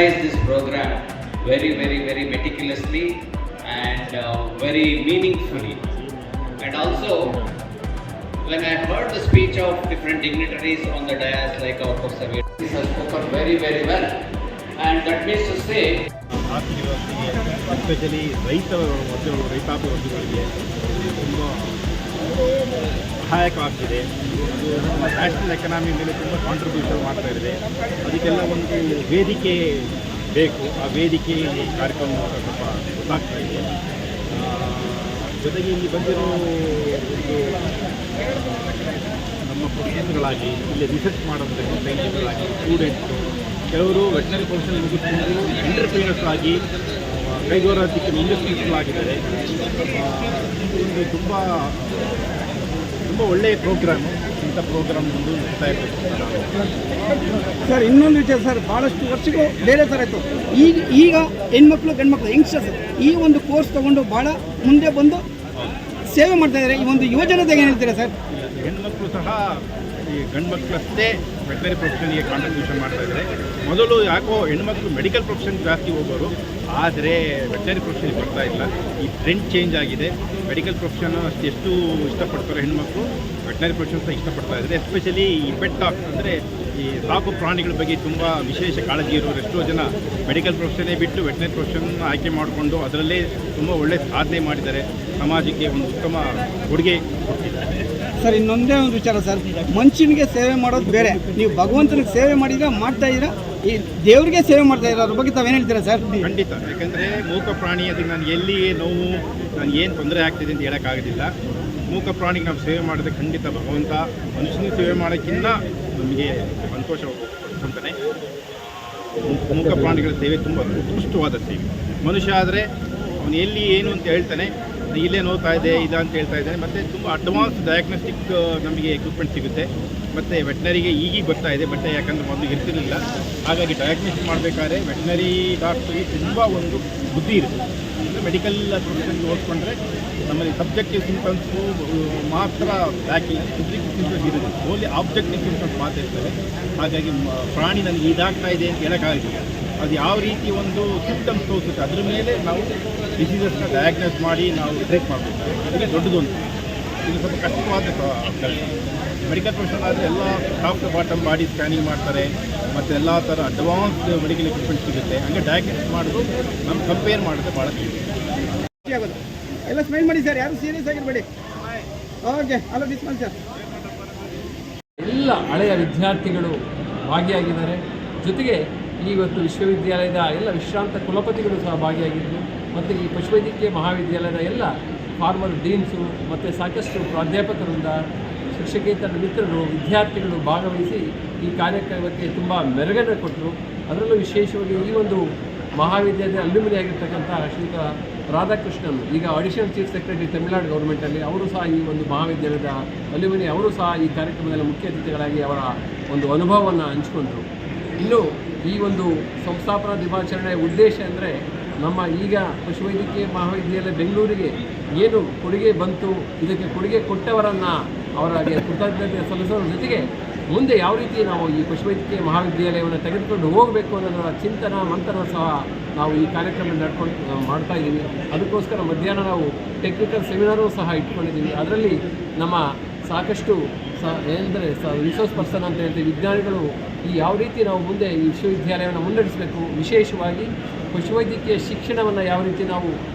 organized this program very meticulously and very meaningfully. And also, when I heard the speech of different dignitaries on the dais, like our Professor Vedas has spoken very well, and that means to say, ಆರ್ಥಿಕ ವ್ಯವಸ್ಥೆಗೆ especially ರೈತಾಪಿ ವರ್ಗಗಳಿಗೆ ತುಂಬ ಸಹಾಯಕವಾಗ್ತಿದೆ. ಅದು ನಮ್ಮ national economy ಮೇಲೆ ತುಂಬ contribution ಮಾಡ್ತಾ ಇದೆ. ಅದಕ್ಕೆಲ್ಲ ಒಂದು ವೇದಿಕೆ ಬೇಕು. ಆ ವೇದಿಕೆ ಕಾರ್ಯಕ್ರಮ ಸ್ವಲ್ಪ ಗೊತ್ತಾಗ್ತಾ ಇದೆ. ಜೊತೆಗೆ ಇಲ್ಲಿ ಬಂದಿರೋ ಒಂದು ನಮ್ಮ ಪ್ರೊಫೆಸರ್ಗಳಾಗಿ ಇಲ್ಲಿ ರಿಸರ್ಚ್ ಮಾಡೋಂಥ ಸೈಂಟಿಸ್ಟ್ಗಳಾಗಿ ಸ್ಟೂಡೆಂಟ್ಸು, ಕೆಲವರು ವೆಟನರಿ ಪ್ರೊಫೆಷನ್ ಮುಗಿಸ್ಕೊಂಡು ಎಂಟರ್ಪ್ರಿನರ್ಸ್ ಆಗಿ ಕೈಗಾರಿಕೆ ಇಂಡಸ್ಟ್ರೀಸ್ಗಳಾಗಿದ್ದಾರೆ. ಇದು ತುಂಬ ಒಳ್ಳೆಯ ಪ್ರೋಗ್ರಾಮು. ಇಂಥ ಪ್ರೋಗ್ರಾಮ್ ಮುಂದೆ ಇರ್ತಾ ಇರಬೇಕು ಸರ್. ಇನ್ನೊಂದು ವಿಚಾರ ಸರ್, ಭಾಳಷ್ಟು ವರ್ಷಕ್ಕೂ ಬೇರೆ ಥರ ಇತ್ತು. ಈಗ ಹೆಣ್ಮಕ್ಳು ಗಂಡ್ಮಕ್ಳು ಯಂಗ್ಸ್ಟರ್ಸ್ ಈ ಒಂದು ಕೋರ್ಸ್ ತೊಗೊಂಡು ಭಾಳ ಮುಂದೆ ಬಂದು ಸೇವೆ ಮಾಡ್ತಾ ಇದ್ದಾರೆ. ಈ ಒಂದು ಯೋಜನೆದಾಗ ಏನು ಹೇಳ್ತೀರಾ ಸರ್? ಹೆಣ್ಮಕ್ಳು ಸಹ ಈ ಗಂಡು ಮಕ್ಕಳಷ್ಟೇ ವೆಟನರಿ ಪ್ರೊಫೆಷನ್ಗೆ ಕಾಂಟ್ರಿಬ್ಯೂಷನ್ ಮಾಡ್ತಾ ಇದ್ದಾರೆ. ಮೊದಲು ಯಾಕೋ ಹೆಣ್ಮಕ್ಳು ಮೆಡಿಕಲ್ ಪ್ರೊಫೆಷನ್ ಜಾಸ್ತಿ ಹೋಗೋರು, ಆದರೆ ವೆಟನರಿ ಪ್ರೊಫೆಷನ್ಗೆ ಬರ್ತಾ ಇಲ್ಲ. ಈ ಟ್ರೆಂಡ್ ಚೇಂಜ್ ಆಗಿದೆ. ಮೆಡಿಕಲ್ ಪ್ರೊಫೆಷನ್ ಎಷ್ಟು ಇಷ್ಟಪಡ್ತಾರೆ ಹೆಣ್ಮಕ್ಳು, ವೆಟನರಿ ಪ್ರೊಫೆಷನ್ ಸಹ ಇಷ್ಟಪಡ್ತಾ ಇದ್ದಾರೆ. ಎಸ್ಪೆಷಲಿ ಈ ಪೆಟ್ ಡಾಗ್ಸ್ ಅಂದರೆ ಈ ಸಾಕು ಪ್ರಾಣಿಗಳ ಬಗ್ಗೆ ತುಂಬ ವಿಶೇಷ ಕಾಳಜಿ ಇರೋರು ಎಷ್ಟೋ ಜನ ಮೆಡಿಕಲ್ ಪ್ರೊಫೆಷನ್ನೇ ಬಿಟ್ಟು ವೆಟನರಿ ಪ್ರೊಫೆಷನ್ ಆಯ್ಕೆ ಮಾಡಿಕೊಂಡು ಅದರಲ್ಲೇ ತುಂಬ ಒಳ್ಳೆಯ ಸಾಧನೆ ಮಾಡಿದ್ದಾರೆ. ಸಮಾಜಕ್ಕೆ ಒಂದು ಉತ್ತಮ ಕೊಡುಗೆ ಕೊಟ್ಟಿದ್ದಾರೆ. ಸರ್, ಇನ್ನೊಂದೇ ಒಂದು ವಿಚಾರ ಸರ್, ಮನುಷ್ಯನಿಗೆ ಸೇವೆ ಮಾಡೋದು ಬೇರೆ. ನೀವು ಭಗವಂತನಿಗೆ ಸೇವೆ ಮಾಡಿದ್ರೆ ಮಾಡ್ತಾ ಇದ್ದೀರಾ, ಈ ದೇವರಿಗೆ ಸೇವೆ ಮಾಡ್ತಾ ಇದ್ದೀರಾ, ಅದ್ರ ಬಗ್ಗೆ ತಾವೇನು ಹೇಳ್ತೀರಾ ಸರ್? ಖಂಡಿತ. ಯಾಕೆಂದರೆ ಮೂಕ ಪ್ರಾಣಿ ಅದಕ್ಕೆ ನನಗೆ ಎಲ್ಲಿ ನೋವು, ನನಗೆ ಏನು ತೊಂದರೆ ಆಗ್ತಿದೆ ಅಂತ ಹೇಳೋಕ್ಕಾಗೋದಿಲ್ಲ. ಮೂಕ ಪ್ರಾಣಿಗೆ ನಾವು ಸೇವೆ ಮಾಡಿದ್ರೆ ಖಂಡಿತ ಭಗವಂತ ಮನುಷ್ಯನಿಗೆ ಸೇವೆ ಮಾಡೋಕ್ಕಿಂತ ನಮಗೆ ಸಂತೋಷ ಕೊಡ್ತಾನೆ. ಮೂಕ ಪ್ರಾಣಿಗಳ ಸೇವೆ ತುಂಬ ಉತ್ಕೃಷ್ಟವಾದ ಸೇವೆ. ಮನುಷ್ಯ ಆದರೆ ಅವನು ಎಲ್ಲಿ ಏನು ಅಂತ ಹೇಳ್ತಾನೆ, ಇಲ್ಲೇ ನೋಡ್ತಾ ಇದೆ ಇಲ್ಲ ಅಂತ ಹೇಳ್ತಾ ಇದ್ದಾನೆ. ಮತ್ತು ತುಂಬ ಅಡ್ವಾನ್ಸ್ ಡಯಾಗ್ನೋಸ್ಟಿಕ್ ನಮಗೆ ಎಕ್ವಿಪ್ಮೆಂಟ್ ಸಿಗುತ್ತೆ. ಮತ್ತು ವೆಟನರಿಗೆ ಈಗೀಗ ಬರ್ತಾ ಇದೆ, ಬಟ್ ಯಾಕಂದರೆ ಮೊದಲು ಇರ್ತಿರಲಿಲ್ಲ. ಹಾಗಾಗಿ ಡಯಾಗ್ನೋಸ್ಟಿಕ್ ಮಾಡಬೇಕಾದ್ರೆ ವೆಟನರಿ ಡಾಕ್ಟ್ರಿಗೆ ತುಂಬ ಒಂದು ಬುದ್ಧಿ ಇರುತ್ತೆ. ಅಂದರೆ ಮೆಡಿಕಲ್ ಪ್ರೊಫೆಷನ್ಗೆ ಓದ್ಕೊಂಡ್ರೆ ನಮ್ಮಲ್ಲಿ ಸಬ್ಜೆಕ್ಟಿವ್ ಸಿಂಪ್ಟಮ್ಸು ಮಾತ್ರ ಬ್ಯಾಕಿಲ್ಲ, ಸಬ್ಜೆಕ್ಟಿವ್ ಸಿಂಪ್ಟಮ್ಸ್ ಇರುತ್ತೆ. ಓನ್ಲಿ ಆಬ್ಜೆಕ್ಟಿವ್ ಸಿಂಪ್ಟಮ್ಸ್ ಮಾತ್ರ ಇರ್ತವೆ. ಹಾಗಾಗಿ ಪ್ರಾಣಿ ನನಗೆ ಇದಾಗ್ತಾ ಇದೆ ಅಂತ ಹೇಳೋಕ್ಕಾಗಿಲ್ಲ. ಅದು ಯಾವ ರೀತಿ ಒಂದು ಸಿಂಪ್ಟಮ್ಸ್ ತೋರಿಸುತ್ತೆ ಅದ್ರ ಮೇಲೆ ನಾವು ಡಿಸೀಸಸ್ನ ಡಯಾಗ್ನೋಸ್ ಮಾಡಿ ನಾವು ಟ್ರೀಟ್ ಮಾಡಬೇಕು. ಇದಕ್ಕೆ ದೊಡ್ಡದೊಂದು, ಇದು ಸ್ವಲ್ಪ ಕಷ್ಟವಾದ ಕೆಲಸ. ಮೆಡಿಕಲ್ ಪ್ರೊಫೆಷನ್ ಆದರೆ ಎಲ್ಲ top to bottom body scanning ಮಾಡ್ತಾರೆ, ಮತ್ತು ಎಲ್ಲ ಥರ ಅಡ್ವಾನ್ಸ್ ಮೆಡಿಕಲ್ ಎಕ್ವಿಪ್ಮೆಂಟ್ ಸಿಗುತ್ತೆ. ಹಂಗೆ ಡಯಾಗ್ನೋಸ್ ಮಾಡೋದು ನಮ್ಮ ಕಂಪೇರ್ ಮಾಡಿದ್ರೆ ಭಾಳ ಆಗೋದು. ಎಲ್ಲ ಸ್ಮೈಲ್ ಮಾಡಿ ಸರ್, ಯಾರು ಸೀರಿಯಸ್ ಆಗಿರಬೇಡಿ. ಓಕೆ, ಅಲ್ಲ ಡಿಸ್ಮಲ್ ಸರ್. ಎಲ್ಲ ಹಳೆಯ ವಿದ್ಯಾರ್ಥಿಗಳು ಭಾಗಿಯಾಗಿದ್ದಾರೆ. ಜೊತೆಗೆ ಇವತ್ತು ವಿಶ್ವವಿದ್ಯಾಲಯದ ಎಲ್ಲ ವಿಶ್ರಾಂತ ಕುಲಪತಿಗಳು ಸಹ ಭಾಗಿಯಾಗಿದ್ದರು. ಮತ್ತು ಈ ಪಶುವೈದ್ಯಕೀಯ ಮಹಾವಿದ್ಯಾಲಯದ ಎಲ್ಲ ಫಾರ್ಮರ್ ಡೀನ್ಸು ಮತ್ತು ಸಾಕಷ್ಟು ಪ್ರಾಧ್ಯಾಪಕರಿಂದ, ಶಿಕ್ಷಕೇತರ ಮಿತ್ರರು, ವಿದ್ಯಾರ್ಥಿಗಳು ಭಾಗವಹಿಸಿ ಈ ಕಾರ್ಯಕ್ರಮಕ್ಕೆ ತುಂಬ ಮೆರುಗನ್ನು ಕೊಟ್ಟರು. ಅದರಲ್ಲೂ ವಿಶೇಷವಾಗಿ ಈ ಒಂದು ಮಹಾವಿದ್ಯಾಲಯದ ಅಲ್ಯುಮಿನಿ ಆಗಿರ್ತಕ್ಕಂಥ ಶ್ರೀಯುತ ರಾಧಾಕೃಷ್ಣನ್, ಈಗ ಅಡಿಷನಲ್ ಚೀಫ್ ಸೆಕ್ರೆಟರಿ ತಮಿಳುನಾಡು ಗೌರ್ಮೆಂಟಲ್ಲಿ, ಅವರು ಸಹ ಈ ಒಂದು ಮಹಾವಿದ್ಯಾಲಯದ ಅಲ್ಯುಮಿನಿ, ಅವರು ಸಹ ಈ ಕಾರ್ಯಕ್ರಮದಲ್ಲಿ ಮುಖ್ಯ ಅತಿಥಿಗಳಾಗಿ ಅವರ ಒಂದು ಅನುಭವವನ್ನು ಹಂಚಿಕೊಂಡರು. ಇನ್ನು ಈ ಒಂದು ಸಂಸ್ಥಾಪನಾ ದಿನಾಚರಣೆಯ ಉದ್ದೇಶ ಅಂದರೆ ನಮ್ಮ ಈಗ ಪಶುವೈದ್ಯಕೀಯ ಮಹಾವಿದ್ಯಾಲಯ ಬೆಂಗಳೂರಿಗೆ ಏನು ಕೊಡುಗೆ ಬಂತು, ಇದಕ್ಕೆ ಕೊಡುಗೆ ಕೊಟ್ಟವರನ್ನು ಅವರಿಗೆ ಕೃತಜ್ಞತೆ ಸಲ್ಲಿಸೋದ್ರ ಜೊತೆಗೆ ಮುಂದೆ ಯಾವ ರೀತಿ ನಾವು ಈ ಪಶುವೈದ್ಯಕೀಯ ಮಹಾವಿದ್ಯಾಲಯವನ್ನು ತೆಗೆದುಕೊಂಡು ಹೋಗಬೇಕು ಅನ್ನೋದರ ಚಿಂತನ ಮಂಥನ ಸಹ ನಾವು ಈ ಕಾರ್ಯಕ್ರಮ ಮಾಡ್ತಾ ಇದ್ದೀವಿ. ಅದಕ್ಕೋಸ್ಕರ ಮಧ್ಯಾಹ್ನ ನಾವು ಟೆಕ್ನಿಕಲ್ ಸೆಮಿನಾರು ಸಹ ಇಟ್ಕೊಂಡಿದ್ದೀವಿ. ಅದರಲ್ಲಿ ನಮ್ಮ ಸಾಕಷ್ಟು ಏನಂದರೆ ರಿಸೋರ್ಸ್ ಪರ್ಸನ್ ಅಂತ ಹೇಳ್ತೀವಿ, ವಿಜ್ಞಾನಿಗಳು ಈ ಯಾವ ರೀತಿ ನಾವು ಮುಂದೆ ಈ ವಿಶ್ವವಿದ್ಯಾಲಯವನ್ನು ಮುನ್ನಡೆಸಬೇಕು, ವಿಶೇಷವಾಗಿ ಪಶುವೈದ್ಯಕೀಯ ಶಿಕ್ಷಣವನ್ನು ಯಾವ ರೀತಿ ನಾವು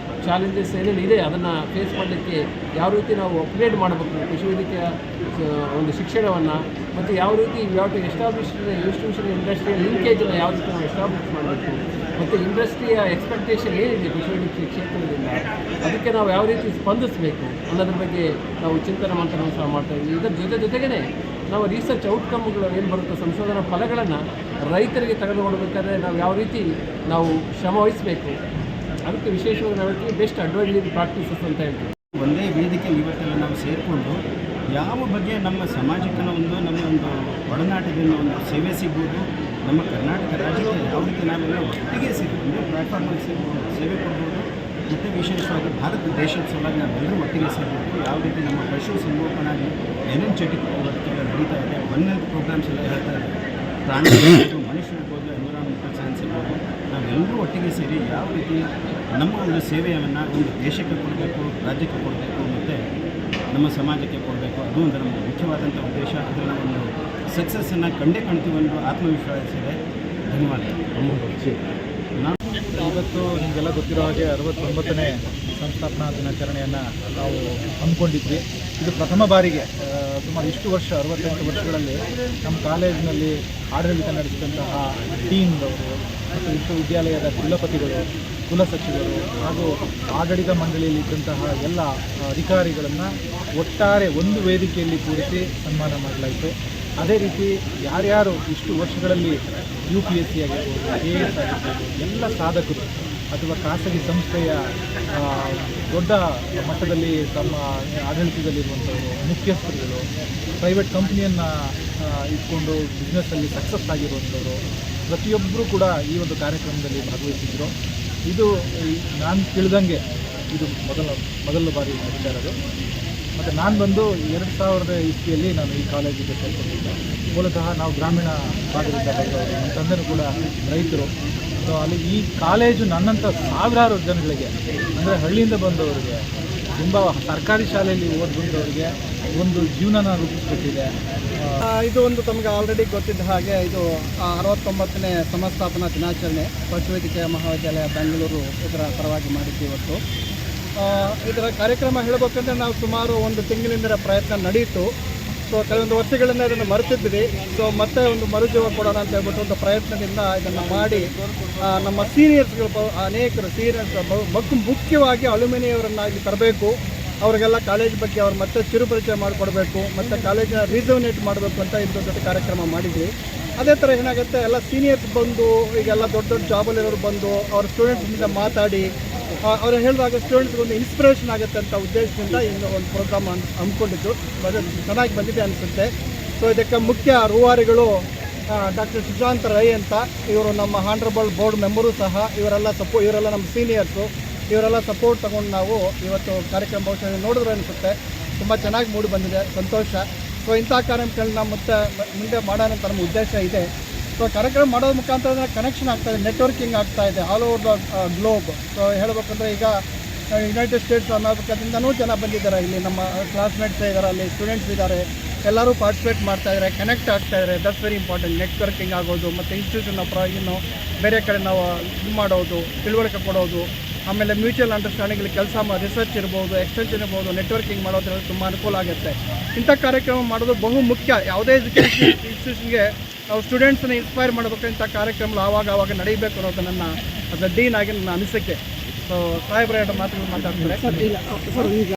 ಚಾಲೆಂಜಸ್ ಏನೇನು ಇದೆ ಅದನ್ನು ಫೇಸ್ ಮಾಡಲಿಕ್ಕೆ ಯಾವ ರೀತಿ ನಾವು ಅಪ್ಗ್ರೇಡ್ ಮಾಡಬೇಕು ಪಶುವೈದ್ಯಕೀಯ ಒಂದು ಶಿಕ್ಷಣವನ್ನು, ಮತ್ತು ಯಾವ ರೀತಿ ಇನ್ಸ್ಟಿಟ್ಯೂಷನ್ ಇಂಡಸ್ಟ್ರಿಯಲ್ ಲಿಂಕೇಜನ್ನು ಯಾವ ರೀತಿ ನಾವು ಎಸ್ಟಾಬ್ಲಿಷ್ ಮಾಡಬೇಕು, ಮತ್ತು ಇಂಡಸ್ಟ್ರಿಯ ಎಕ್ಸ್ಪೆಕ್ಟೇಷನ್ ಏನಿದೆ ಪಶುವೈದ್ಯಕೀಯ ಕ್ಷೇತ್ರದಿಂದ ಅದಕ್ಕೆ ನಾವು ಯಾವ ರೀತಿ ಸ್ಪಂದಿಸಬೇಕು ಅನ್ನೋದ್ರ ಬಗ್ಗೆ ನಾವು ಚಿಂತನೆ ಮಂಥನ ಸಹ ಮಾಡ್ತಾಯಿದ್ದೀವಿ. ಇದರ ಜೊತೆಗೇ ನಾವು ರಿಸರ್ಚ್ ಔಟ್ಕಮ್ಗಳು ಏನು ಬರುತ್ತೋ, ಸಂಶೋಧನಾ ಫಲಗಳನ್ನು ರೈತರಿಗೆ ತೆಗೆದುಕೊಳ್ಬೇಕಾದ್ರೆ ನಾವು ಯಾವ ರೀತಿ ನಾವು ಶ್ರಮ ವಹಿಸಬೇಕು, ಅದಕ್ಕೆ ವಿಶೇಷವಾಗಿ ನಾವು ಬೆಸ್ಟ್ ಅಡ್ವೈಸರಿ ಪ್ರಾಕ್ಟೀಸಸ್ ಅಂತ ಹೇಳ್ತೀವಿ. ಒಂದೇ ವೇದಿಕೆಯಲ್ಲಿ ಇವತ್ತೆಲ್ಲ ನಾವು ಸೇರಿಕೊಂಡು ಯಾವ ಬಗ್ಗೆ ನಮ್ಮ ಸಮಾಜಕ್ಕೆ ನಮ್ಮ ಒಂದು ಒಡನಾಟದಿಂದ ಒಂದು ಸೇವೆ ಸಿಗ್ಬೋದು, ನಮ್ಮ ಕರ್ನಾಟಕ ರಾಜ್ಯಕ್ಕೆ ಯಾವ ರೀತಿ ನಾವೆಲ್ಲ ಒಟ್ಟಿಗೆ ಸೇರಿಕೊಂಡು ಪ್ಲ್ಯಾಟ್ಫಾರ್ಮಲ್ಲಿ ಸೇವೆ ಕೊಡ್ಬೋದು, ಮತ್ತು ವಿಶೇಷವಾಗಿ ಭಾರತ ದೇಶದ ಸಲುವಾಗಿ ನಾವೆಲ್ಲರೂ ಒಟ್ಟಿಗೆ ಸೇರಬೇಕು. ಯಾವ ರೀತಿ ನಮ್ಮ ಪಶು ಸಂಗೋಪನಾಗಿ ಏನೇನು ಚಟುವಟಿಕೆಗಳು ನಡೀತಾ ಇದೆ, 1 ಹೆಲ್ತ್ ಪ್ರೋಗ್ರಾಮ್ಸ್ ಎಲ್ಲ ಹೇಳ್ತಾ ಇದೆ. ಪ್ರಾಣಿ ಇರ್ಬೋದು, ಮನುಷ್ಯರು ಇರ್ಬೋದು, ಎನ್ವಿರಾನ್ಮೆಂಟಲ್ ಸೈನ್ಸ್ ಇರ್ಬೋದು, ಎಲ್ಲರೂ ಒಟ್ಟಿಗೆ ಸೇರಿ ಯಾವ ರೀತಿ ನಮ್ಮ ಒಂದು ಸೇವೆಯನ್ನು ಒಂದು ದೇಶಕ್ಕೆ ಕೊಡಬೇಕು, ರಾಜ್ಯಕ್ಕೆ ಕೊಡಬೇಕು ಮತ್ತು ನಮ್ಮ ಸಮಾಜಕ್ಕೆ ಕೊಡಬೇಕು, ಅದು ಒಂದು ನಮ್ಮ ಮುಖ್ಯವಾದಂಥ ಉದ್ದೇಶ. ಅದರ ಒಂದು ಸಕ್ಸಸ್ಸನ್ನು ಕಂಡೇ ಕಾಣ್ತೀವಿ ಅನ್ನೋ ಆತ್ಮವಿಶ್ವಾಸ ಇದೆ. ಧನ್ಯವಾದ. ಇವತ್ತು ನಿಮಗೆಲ್ಲ ಗೊತ್ತಿರೋ ಹಾಗೆ 69ನೇ ಸಂಸ್ಥಾಪನಾ ದಿನಾಚರಣೆಯನ್ನು ನಾವು ಹಮ್ಮಿಕೊಂಡಿದ್ವಿ. ಇದು ಪ್ರಥಮ ಬಾರಿಗೆ ಸುಮಾರು ಇಷ್ಟು ವರ್ಷ 68 ವರ್ಷಗಳಲ್ಲಿ ನಮ್ಮ ಕಾಲೇಜಿನಲ್ಲಿ ಆಡಳಿತ ನಡೆಸಿದಂತಹ ಡೀನ್ದವರು ಮತ್ತು ವಿಶ್ವವಿದ್ಯಾಲಯದ ಕುಲಪತಿಗಳು, ಕುಲಸಚಿವರು ಹಾಗೂ ಆಡಳಿತ ಮಂಡಳಿಯಲ್ಲಿದ್ದಂತಹ ಎಲ್ಲ ಅಧಿಕಾರಿಗಳನ್ನು ಒಟ್ಟಾರೆ ಒಂದು ವೇದಿಕೆಯಲ್ಲಿ ಕೂರಿಸಿ ಸನ್ಮಾನ ಮಾಡಲಾಯಿತು. ಅದೇ ರೀತಿ ಯಾರ್ಯಾರು ಇಷ್ಟು ವರ್ಷಗಳಲ್ಲಿ UPSC ಆಗಿರ್ಬೋದು, AS ಆಗಿರ್ಬೋದು, ಎಲ್ಲ ಸಾಧಕರು ಅಥವಾ ಖಾಸಗಿ ಸಂಸ್ಥೆಯ ದೊಡ್ಡ ಮಟ್ಟದಲ್ಲಿ ತಮ್ಮ ಆಡಳಿತದಲ್ಲಿರುವಂಥವರು, ಮುಖ್ಯಸ್ಥರುಗಳು, ಪ್ರೈವೇಟ್ ಕಂಪ್ನಿಯನ್ನು ಇಟ್ಕೊಂಡು ಬಿಸ್ನೆಸ್ಸಲ್ಲಿ ಸಕ್ಸಸ್ ಆಗಿರುವಂಥವರು ಪ್ರತಿಯೊಬ್ಬರೂ ಕೂಡ ಈ ಒಂದು ಕಾರ್ಯಕ್ರಮದಲ್ಲಿ ಭಾಗವಹಿಸಿದ್ರು. ಇದು ನಾನು ತಿಳಿದಂಗೆ ಇದು ಮೊದಲ ಬಾರಿ ನಡೀತಾ ಇರೋದು. ಮತ್ತು ನಾನು ಬಂದು 2000 ಇಸ್ವಿಯಲ್ಲಿ ನಾನು ಈ ಕಾಲೇಜಿಗೆ ಸೇರಿಕೊಂಡಿದ್ದೆ. ಮೂಲತಃ ನಾವು ಗ್ರಾಮೀಣ ಭಾಗದಿಂದ ಬಂದವರು, ನನ್ನ ತಂದೆನೂ ಕೂಡ ರೈತರು. ಸೊ ಅಲ್ಲಿ ಈ ಕಾಲೇಜು ನನ್ನಂಥ ಸಾವಿರಾರು ಜನಗಳಿಗೆ, ಅಂದರೆ ಹಳ್ಳಿಯಿಂದ ಬಂದವರಿಗೆ, ತುಂಬ ಸರ್ಕಾರಿ ಶಾಲೆಯಲ್ಲಿ ಓದಿದವರಿಗೆ ಒಂದು ಜೀವನನ ರೂಪಿಸ್ಕೊಟ್ಟಿದೆ. ಇದು ಒಂದು ತಮಗೆ ಆಲ್ರೆಡಿ ಗೊತ್ತಿದ್ದ ಹಾಗೆ ಇದು 69ನೇ ಸಂಸ್ಥಾಪನಾ ದಿನಾಚರಣೆ ಪಶುವೈದ್ಯಕೀಯ ಮಹಾವಿದ್ಯಾಲಯ ಬೆಂಗಳೂರು ಇದರ ಪರವಾಗಿ ಮಾಡಿದ್ವಿ ಇವತ್ತು. ಇದರ ಕಾರ್ಯಕ್ರಮ ಹೇಳಬೇಕಂದ್ರೆ ನಾವು ಸುಮಾರು ಒಂದು ತಿಂಗಳಿಂದ ಪ್ರಯತ್ನ ನಡೆಯಿತು. ಸೊ ಕೆಲವೊಂದು ವರ್ಷಗಳಿಂದ ಇದನ್ನು ಮರೆತಿದ್ವಿ. ಸೊ ಮತ್ತೆ ಒಂದು ಮರುಜೀವ ಕೊಡೋಣ ಅಂತ ಹೇಳ್ಬಿಟ್ಟು ಒಂದು ಪ್ರಯತ್ನದಿಂದ ಇದನ್ನು ಮಾಡಿ ನಮ್ಮ ಸೀನಿಯರ್ಸ್ಗಳು ಅನೇಕರು ಸೀನಿಯರ್ಸ್ ಮುಖ್ಯವಾಗಿ ಅಲ್ಯುಮಿನಿಯವರನ್ನಾಗಿ ತರಬೇಕು. ಅವರಿಗೆಲ್ಲ ಕಾಲೇಜ್ ಬಗ್ಗೆ ಅವ್ರು ಮತ್ತೆ ಚಿರುಪರಿಚಯ ಮಾಡಿಕೊಡ್ಬೇಕು ಮತ್ತು ಕಾಲೇಜಿನ ರೀಸೋನೇಟ್ ಮಾಡಬೇಕು ಅಂತ ಇದ್ರ ಜೊತೆ ಕಾರ್ಯಕ್ರಮ ಮಾಡಿದ್ವಿ. ಅದೇ ಥರ ಏನಾಗುತ್ತೆ, ಎಲ್ಲ ಸೀನಿಯರ್ಸ್ ಬಂದು ಈಗೆಲ್ಲ ದೊಡ್ಡ ದೊಡ್ಡ ಜಾಬಲ್ಲಿರೋರು ಬಂದು ಅವ್ರ ಸ್ಟೂಡೆಂಟ್ಸಿಂದ ಮಾತಾಡಿ ಅವ್ರು ಹೇಳಿದಾಗ ಸ್ಟೂಡೆಂಟ್ಸ್ಗೆ ಒಂದು ಇನ್ಸ್ಪಿರೇಷನ್ ಆಗುತ್ತೆ ಅಂತ ಉದ್ದೇಶದಿಂದ ಇನ್ನು ಒಂದು ಪ್ರೋಗ್ರಾಮ್ ಹಮ್ಮಿಕೊಂಡಿದ್ದು ಚೆನ್ನಾಗಿ ಬಂದಿದೆ ಅನಿಸುತ್ತೆ. ಸೊ ಇದಕ್ಕೆ ಮುಖ್ಯ ರೂವಾರಿಗಳು ಡಾಕ್ಟರ್ ಸುಶಾಂತ್ ರೈ ಅಂತ, ಇವರು ನಮ್ಮ ಹಾನರಬಲ್ ಬೋರ್ಡ್ ಮೆಂಬರು ಸಹ. ಇವರೆಲ್ಲ ನಮ್ಮ ಸೀನಿಯರ್ಸು. ಇವರೆಲ್ಲ ಸಪೋರ್ಟ್ ತಗೊಂಡು ನಾವು ಇವತ್ತು ಕಾರ್ಯಕ್ರಮ ಬಹುಶಃ ನೋಡಿದ್ರೆ ಅನಿಸುತ್ತೆ ತುಂಬ ಚೆನ್ನಾಗಿ ಮೂಡಿ ಬಂದಿದೆ, ಸಂತೋಷ. ಸೊ ಇಂಥ ಕಾರ್ಯಕ್ರಮಗಳನ್ನ ಮತ್ತೆ ಮುಂದೆ ಮಾಡೋಣ ಅಂತ ನಮ್ಮ ಉದ್ದೇಶ ಇದೆ. ಸೊ ಕಾರ್ಯಕ್ರಮ ಮಾಡೋದ್ರ ಮುಖಾಂತರ ಕನೆಕ್ಷನ್ ಆಗ್ತಾಯಿದೆ, ನೆಟ್ವರ್ಕಿಂಗ್ ಆಗ್ತಾಯಿದೆ all over the globe. So ಹೇಳಬೇಕಂದ್ರೆ ಈಗ ಯುನೈಟೆಡ್ ಸ್ಟೇಟ್ಸ್ ಅಮೇರಿಕಾದಿಂದನೂ ಜನ ಬಂದಿದ್ದಾರೆ. ಇಲ್ಲಿ ನಮ್ಮ ಕ್ಲಾಸ್ಮೇಟ್ಸ್ ಇದ್ದಾರೆ, ಅಲ್ಲಿ ಸ್ಟೂಡೆಂಟ್ಸ್ ಇದ್ದಾರೆ, ಎಲ್ಲರೂ ಪಾರ್ಟಿಸಿಪೇಟ್ ಮಾಡ್ತಾಯಿದ್ದಾರೆ, ಕನೆಕ್ಟ್ ಆಗ್ತಾಯಿದ್ದಾರೆ. That's very important. ನೆಟ್ವರ್ಕಿಂಗ್ ಆಗೋದು ಮತ್ತು ಇನ್ಸ್ಟಿಟ್ಯೂಷನ್ ಪರವಾಗಿನೂ ಬೇರೆ ಕಡೆ ನಾವು ಇದು ಮಾಡೋದು, ತಿಳುವಳಿಕೆ ಕೊಡೋದು, ಆಮೇಲೆ ಮ್ಯೂಚುವಲ್ ಅಂಡರ್ಸ್ಟ್ಯಾಂಡಿಂಗಲ್ಲಿ ಕೆಲಸ ರಿಸರ್ಚ್ ಇರ್ಬೋದು, ಎಕ್ಸ್ಟೆನ್ಷನ್ ಇರ್ಬೋದು, ನೆಟ್ವರ್ಕಿಂಗ್ ಮಾಡೋದ್ರಲ್ಲಿ ತುಂಬ ಅನುಕೂಲ ಆಗುತ್ತೆ. ಇಂಥ ಕಾರ್ಯಕ್ರಮ ಮಾಡೋದು ಬಹು ಮುಖ್ಯ. ಯಾವುದೇ ಎಜುಕೇಷನ್ ಇನ್ಸ್ಟಿಟ್ಯೂಷನ್ಗೆ ನಾವು ಸ್ಟೂಡೆಂಟ್ಸನ್ನ ಇನ್ಸ್ಪೈರ್ ಮಾಡಬೇಕು, ಇಂಥ ಕಾರ್ಯಕ್ರಮಗಳು ಆವಾಗ ನಡೀಬೇಕು ಅನ್ನೋದು ನನ್ನ ಡೀನ್ ಆಗಿ ನನ್ನ ಅನಿಸಿಕೆ. ಸೊ ಸಾಹೇಬ್ರ ಮಾತುಗಳು ಮಾತಾಡ್ತಾರೆ.